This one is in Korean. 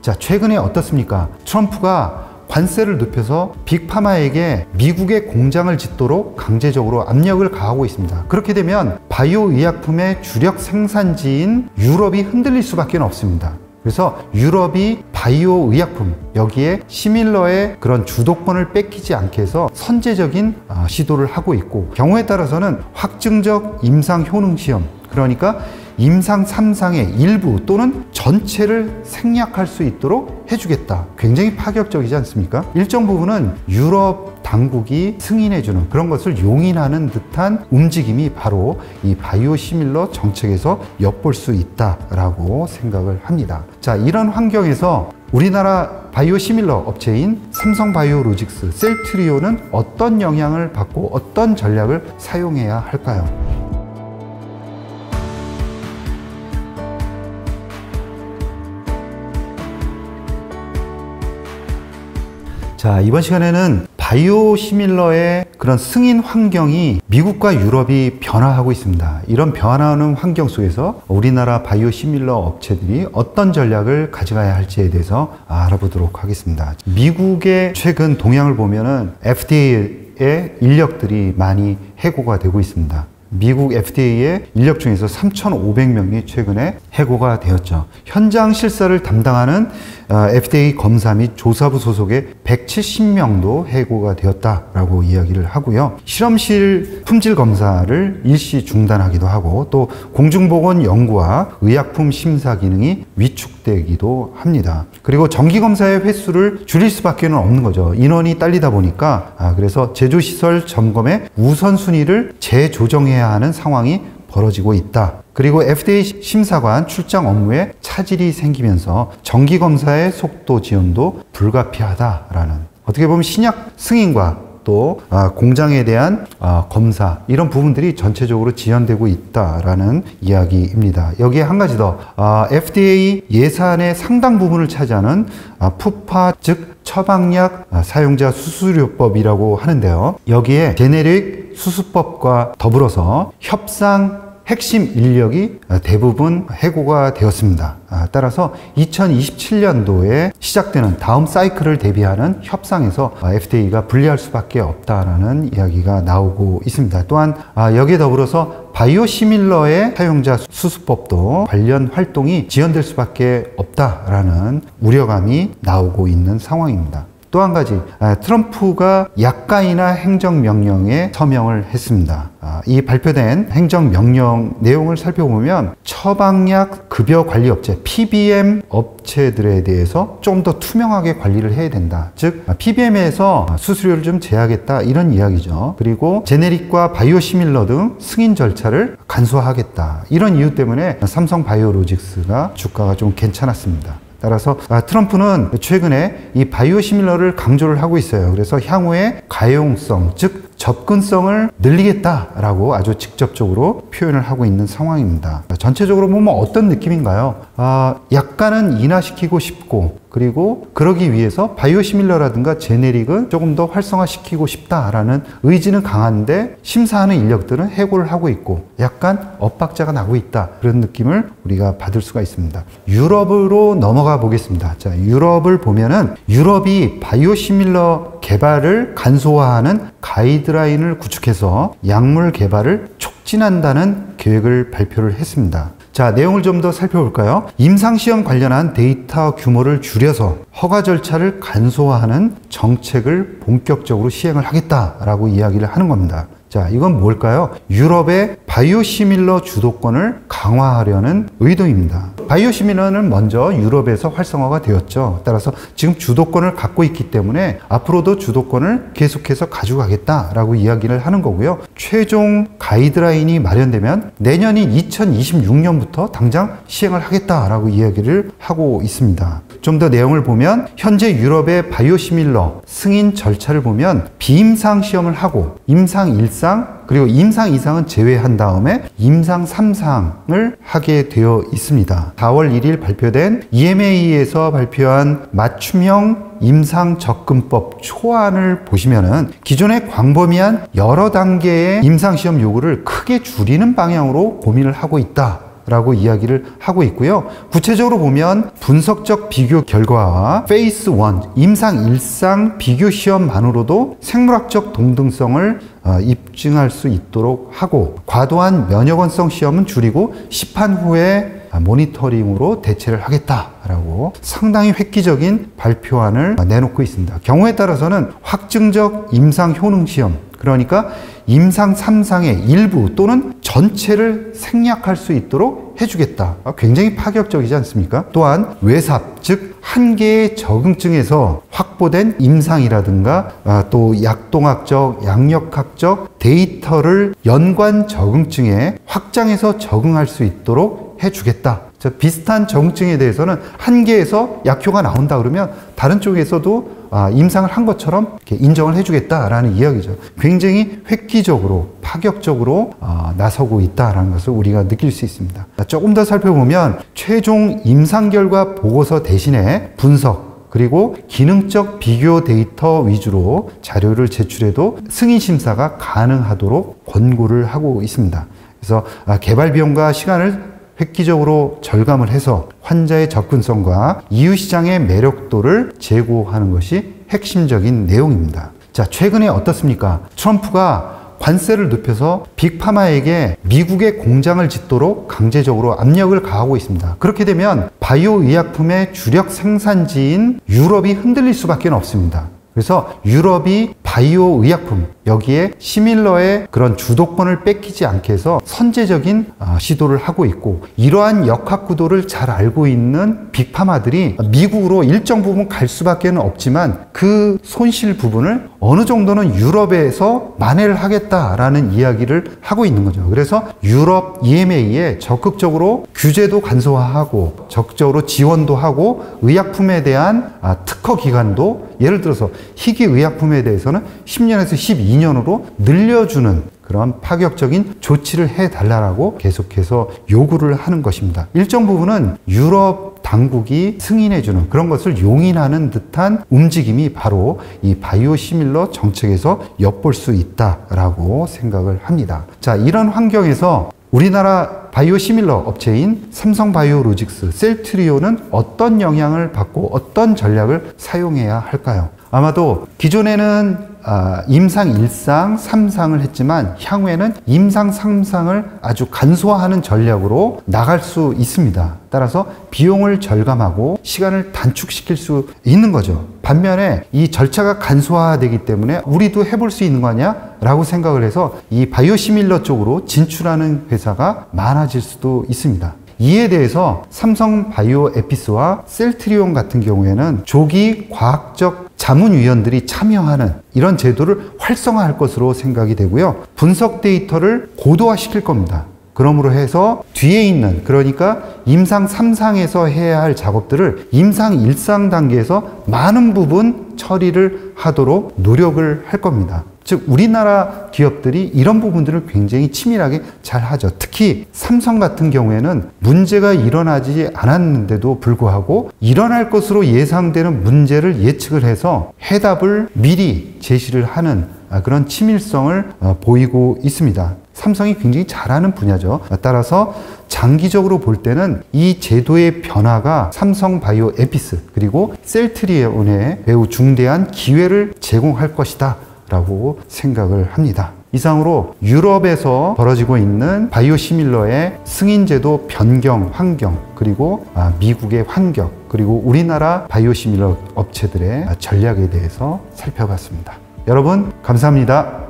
자, 최근에 어떻습니까? 트럼프가 관세를 높여서 빅파마에게 미국의 공장을 짓도록 강제적으로 압력을 가하고 있습니다. 그렇게 되면 바이오 의약품의 주력 생산지인 유럽이 흔들릴 수밖에 없습니다. 그래서 유럽이 바이오 의약품, 여기에 시밀러의 그런 주도권을 뺏기지 않게 해서 선제적인 시도를 하고 있고, 경우에 따라서는 확증적 임상 효능 시험, 그러니까 임상 3상의 일부 또는 전체를 생략할 수 있도록 해주겠다. 굉장히 파격적이지 않습니까? 일정 부분은 유럽 당국이 승인해주는 그런 것을 용인하는 듯한 움직임이 바로 이 바이오시밀러 정책에서 엿볼 수 있다라고 생각을 합니다. 자, 이런 환경에서 우리나라 바이오시밀러 업체인 삼성바이오로직스, 셀트리온은 어떤 영향을 받고 어떤 전략을 사용해야 할까요? 자, 이번 시간에는 바이오시밀러의 그런 승인 환경이 미국과 유럽이 변화하고 있습니다. 이런 변화하는 환경 속에서 우리나라 바이오시밀러 업체들이 어떤 전략을 가져가야 할지에 대해서 알아보도록 하겠습니다. 미국의 최근 동향을 보면은 FDA의 인력들이 많이 해고가 되고 있습니다. 미국 FDA의 인력 중에서 3,500명이 최근에 해고가 되었죠. 현장 실사를 담당하는 FDA 검사 및 조사부 소속의 170명도 해고가 되었다라고 이야기를 하고요. 실험실 품질 검사를 일시 중단하기도 하고, 또 공중보건 연구와 의약품 심사 기능이 위축되기도 합니다. 그리고 정기검사의 횟수를 줄일 수밖에 없는 거죠. 인원이 딸리다 보니까. 그래서 제조시설 점검의 우선순위를 재조정해야 하는 상황이 벌어지고 있다. 그리고 FDA 심사관 출장 업무에 차질이 생기면서 정기검사의 속도 지연도 불가피하다라는, 어떻게 보면 신약 승인과 또 공장에 대한 검사, 이런 부분들이 전체적으로 지연되고 있다라는 이야기입니다. 여기에 한 가지 더, FDA 예산의 상당 부분을 차지하는 푸파, 즉 처방약 사용자 수수료법이라고 하는데요. 여기에 제네릭 수수법과 더불어서 협상 핵심 인력이 대부분 해고가 되었습니다. 따라서 2027년도에 시작되는 다음 사이클을 대비하는 협상에서 FDA가 불리할 수밖에 없다라는 이야기가 나오고 있습니다. 또한 여기에 더불어서 바이오시밀러의 사용자 수수법도 관련 활동이 지연될 수밖에 없다라는 우려감이 나오고 있는 상황입니다. 또 한 가지, 트럼프가 약가이나 행정명령에 서명을 했습니다. 이 발표된 행정명령 내용을 살펴보면 처방약 급여관리업체 PBM 업체들에 대해서 좀 더 투명하게 관리를 해야 된다. 즉 PBM에서 수수료를 좀 제하겠다, 이런 이야기죠. 그리고 제네릭과 바이오시밀러 등 승인 절차를 간소화하겠다, 이런 이유 때문에 삼성바이오로직스가 주가가 좀 괜찮았습니다. 따라서 트럼프는 최근에 이 바이오시밀러를 강조를 하고 있어요. 그래서 향후에 가용성, 즉 접근성을 늘리겠다라고 아주 직접적으로 표현을 하고 있는 상황입니다. 전체적으로 보면 어떤 느낌인가요? 약간은 인하시키고 싶고, 그리고 그러기 위해서 바이오시밀러라든가 제네릭은 조금 더 활성화시키고 싶다라는 의지는 강한데, 심사하는 인력들은 해고를 하고 있고 약간 엇박자가 나고 있다, 그런 느낌을 우리가 받을 수가 있습니다. 유럽으로 넘어가 보겠습니다. 자, 유럽을 보면은 유럽이 바이오시밀러 개발을 간소화하는 가이드라인을 구축해서 약물 개발을 촉진한다는 계획을 발표를 했습니다. 자, 내용을 좀 더 살펴볼까요? 임상시험 관련한 데이터 규모를 줄여서 허가 절차를 간소화하는 정책을 본격적으로 시행을 하겠다라고 이야기를 하는 겁니다. 자, 이건 뭘까요? 유럽의 바이오시밀러 주도권을 강화하려는 의도입니다. 바이오시밀러는 먼저 유럽에서 활성화가 되었죠. 따라서 지금 주도권을 갖고 있기 때문에 앞으로도 주도권을 계속해서 가져가겠다라고 이야기를 하는 거고요. 최종 가이드라인이 마련되면 내년인 2026년부터 당장 시행을 하겠다라고 이야기를 하고 있습니다. 좀 더 내용을 보면 현재 유럽의 바이오시밀러 승인 절차를 보면 비임상 시험을 하고 임상 1상 그리고 임상 2상은 제외한 다음에 임상 3상을 하게 되어 있습니다. 4월 1일 발표된 EMA에서 발표한 맞춤형 임상 접근법 초안을 보시면은 기존의 광범위한 여러 단계의 임상시험 요구를 크게 줄이는 방향으로 고민을 하고 있다, 라고 이야기를 하고 있고요. 구체적으로 보면 분석적 비교 결과와 페이스 1 임상 일상 비교 시험만으로도 생물학적 동등성을 입증할 수 있도록 하고, 과도한 면역원성 시험은 줄이고 시판 후에 모니터링으로 대체를 하겠다라고 상당히 획기적인 발표안을 내놓고 있습니다. 경우에 따라서는 확증적 임상 효능 시험, 그러니까 임상 3상의 일부 또는 전체를 생략할 수 있도록 해주겠다. 굉장히 파격적이지 않습니까? 또한 외삽, 즉 한 개의 적응증에서 확보된 임상이라든가 또 약동학적, 양력학적 데이터를 연관 적응증에 확장해서 적응할 수 있도록 해주겠다. 즉 비슷한 적응증에 대해서는 한 개에서 약효가 나온다 그러면 다른 쪽에서도 임상을 한 것처럼 이렇게 인정을 해주겠다라는 이야기죠. 굉장히 획기적으로 파격적으로 나서고 있다라는 것을 우리가 느낄 수 있습니다. 조금 더 살펴보면 최종 임상 결과 보고서 대신에 분석 그리고 기능적 비교 데이터 위주로 자료를 제출해도 승인 심사가 가능하도록 권고를 하고 있습니다. 그래서 개발 비용과 시간을 획기적으로 절감을 해서 환자의 접근성과 이유시장의 매력도를 제고하는 것이 핵심적인 내용입니다. 자, 최근에 어떻습니까? 트럼프가 관세를 높여서 빅파마에게 미국의 공장을 짓도록 강제적으로 압력을 가하고 있습니다. 그렇게 되면 바이오 의약품의 주력 생산지인 유럽이 흔들릴 수밖에 없습니다. 그래서 유럽이 바이오 의약품, 여기에 시밀러의 그런 주도권을 뺏기지 않게 해서 선제적인 시도를 하고 있고, 이러한 역학 구도를 잘 알고 있는 빅파마들이 미국으로 일정 부분 갈 수밖에 없지만 그 손실 부분을 어느 정도는 유럽에서 만회를 하겠다라는 이야기를 하고 있는 거죠. 그래서 유럽 EMA에 적극적으로 규제도 간소화하고 적극적으로 지원도 하고 의약품에 대한 특허 기간도 예를 들어서 희귀의약품에 대해서는 10년에서 12년으로 늘려주는 그런 파격적인 조치를 해달라고 계속해서 요구를 하는 것입니다. 일정 부분은 유럽 당국이 승인해주는 그런 것을 용인하는 듯한 움직임이 바로 이 바이오시밀러 정책에서 엿볼 수 있다라고 생각을 합니다. 자, 이런 환경에서 우리나라 바이오시밀러 업체인 삼성바이오로직스, 셀트리온은 어떤 영향을 받고 어떤 전략을 사용해야 할까요? 아마도 기존에는 임상 1상, 3상을 했지만 향후에는 임상 3상을 아주 간소화하는 전략으로 나갈 수 있습니다. 따라서 비용을 절감하고 시간을 단축시킬 수 있는 거죠. 반면에 이 절차가 간소화되기 때문에 우리도 해볼 수 있는 거 아니야? 라고 생각을 해서 이 바이오시밀러 쪽으로 진출하는 회사가 많아질 수도 있습니다. 이에 대해서 삼성바이오에피스와 셀트리온 같은 경우에는 조기 과학적 자문위원들이 참여하는 이런 제도를 활성화할 것으로 생각이 되고요. 분석 데이터를 고도화시킬 겁니다. 그러므로 해서 뒤에 있는, 그러니까 임상 3상에서 해야 할 작업들을 임상 1상 단계에서 많은 부분 처리를 하도록 노력을 할 겁니다. 즉 우리나라 기업들이 이런 부분들을 굉장히 치밀하게 잘 하죠. 특히 삼성 같은 경우에는 문제가 일어나지 않았는데도 불구하고 일어날 것으로 예상되는 문제를 예측을 해서 해답을 미리 제시를 하는 그런 치밀성을 보이고 있습니다. 삼성이 굉장히 잘하는 분야죠. 따라서 장기적으로 볼 때는 이 제도의 변화가 삼성바이오에피스 그리고 셀트리온에 매우 중대한 기회를 제공할 것이다 라고 생각을 합니다. 이상으로 유럽에서 벌어지고 있는 바이오시밀러의 승인제도 변경 환경, 그리고 미국의 환경, 그리고 우리나라 바이오시밀러 업체들의 전략에 대해서 살펴봤습니다. 여러분 감사합니다.